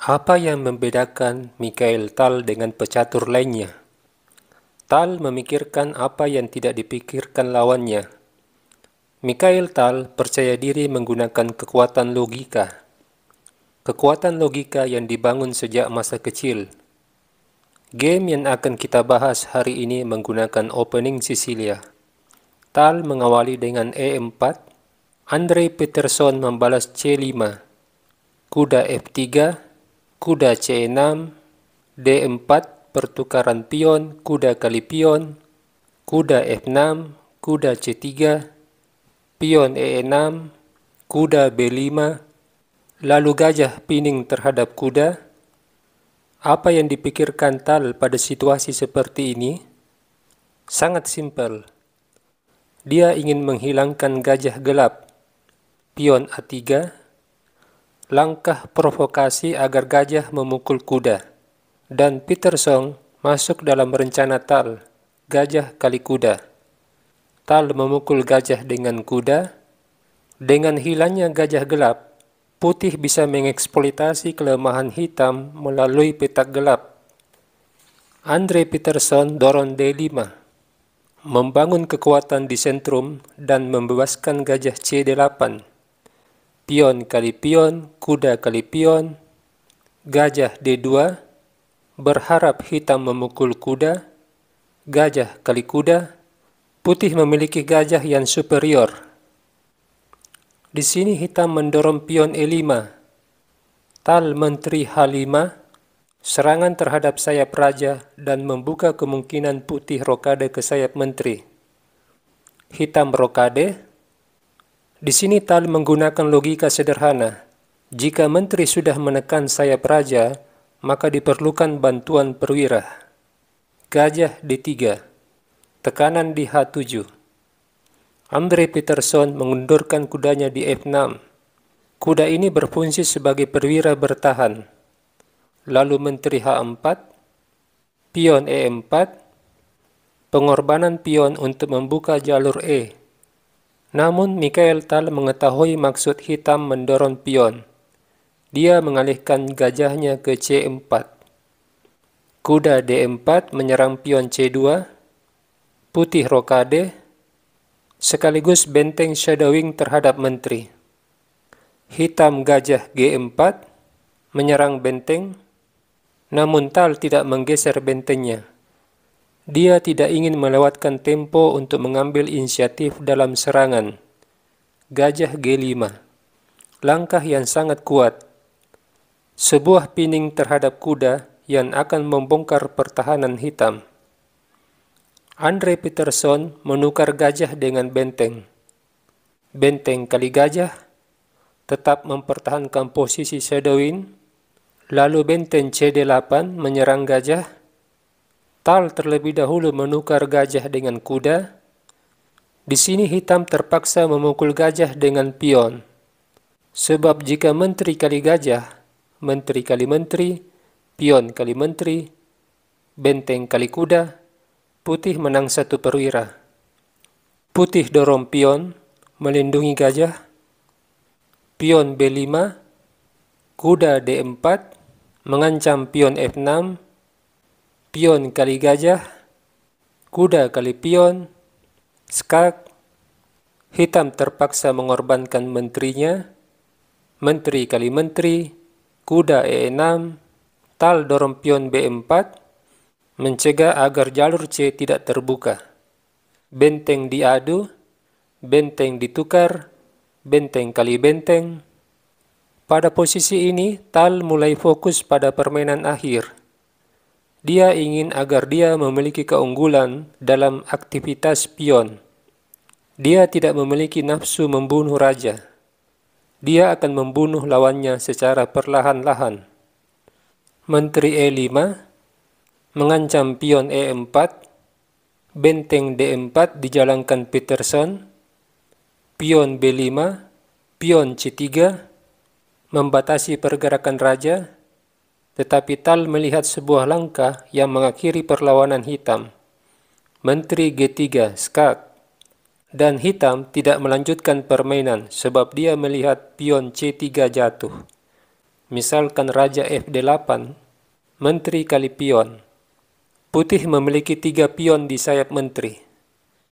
Apa yang membedakan Mikhail Tal dengan pecatur lainnya? Tal memikirkan apa yang tidak dipikirkan lawannya. Mikhail Tal percaya diri menggunakan kekuatan logika. Kekuatan logika yang dibangun sejak masa kecil. Game yang akan kita bahas hari ini menggunakan opening Sicilia. Tal mengawali dengan E4. Andre Peterson membalas C5. Kuda F3. Kuda C6, D4, pertukaran pion, kuda kali pion, kuda F6, kuda C3, pion E6, kuda B5, lalu gajah pining terhadap kuda. Apa yang dipikirkan Tal pada situasi seperti ini? Sangat simpel. Dia ingin menghilangkan gajah gelap. Pion A3, langkah provokasi agar gajah memukul kuda, dan Peterson masuk dalam rencana Tal, gajah kali kuda. Tal memukul gajah dengan kuda. Dengan hilangnya gajah gelap, putih bisa mengeksploitasi kelemahan hitam melalui petak gelap. Andre Peterson dorong D5, membangun kekuatan di sentrum dan membebaskan gajah C8. Pion kali pion, kuda kali pion, gajah D2, berharap hitam memukul kuda, gajah kali kuda, putih memiliki gajah yang superior. Di sini hitam mendorong pion E5, Tal menteri H5, serangan terhadap sayap raja dan membuka kemungkinan putih rokade ke sayap menteri. Hitam rokade. Di sini Tal menggunakan logika sederhana. Jika menteri sudah menekan sayap raja, maka diperlukan bantuan perwira. Gajah D3. Tekanan di H7. Andre Peterson mengundurkan kudanya di F6. Kuda ini berfungsi sebagai perwira bertahan. Lalu menteri H4. Pion E4. Pengorbanan pion untuk membuka jalur E. Namun Mikhail Tal mengetahui maksud hitam mendorong pion. Dia mengalihkan gajahnya ke C4. Kuda D4 menyerang pion C2. Putih rokade, sekaligus benteng shadowing terhadap menteri. Hitam gajah G4 menyerang benteng, namun Tal tidak menggeser bentengnya. Dia tidak ingin melewatkan tempo untuk mengambil inisiatif dalam serangan. Gajah G5. Langkah yang sangat kuat. Sebuah pining terhadap kuda yang akan membongkar pertahanan hitam. Andre Peterson menukar gajah dengan benteng. Benteng kali gajah tetap mempertahankan posisi shadowing. Lalu benteng CD8 menyerang gajah. Tal terlebih dahulu menukar gajah dengan kuda. Di sini hitam terpaksa memukul gajah dengan pion. Sebab jika menteri kali gajah, menteri kali menteri, pion kali menteri, benteng kali kuda, putih menang satu perwira. Putih dorong pion, melindungi gajah. Pion B5, kuda D4, mengancam pion F6, pion kali gajah, kuda kali pion, skak. Hitam terpaksa mengorbankan menterinya, menteri kali menteri, kuda E6, Tal dorong pion B4, mencegah agar jalur C tidak terbuka. Benteng diadu, benteng ditukar, benteng kali benteng. Pada posisi ini, Tal mulai fokus pada permainan akhir. Dia ingin agar dia memiliki keunggulan dalam aktivitas pion. Dia tidak memiliki nafsu membunuh raja. Dia akan membunuh lawannya secara perlahan-lahan. Menteri E5 mengancam pion E4. Benteng D4 dijalankan Peterson. Pion B5, pion C3 membatasi pergerakan raja. Tetapi Tal melihat sebuah langkah yang mengakhiri perlawanan hitam. Menteri G3 skak. Dan hitam tidak melanjutkan permainan sebab dia melihat pion C3 jatuh. Misalkan Raja F8, Menteri kali pion. Putih memiliki 3 pion di sayap menteri.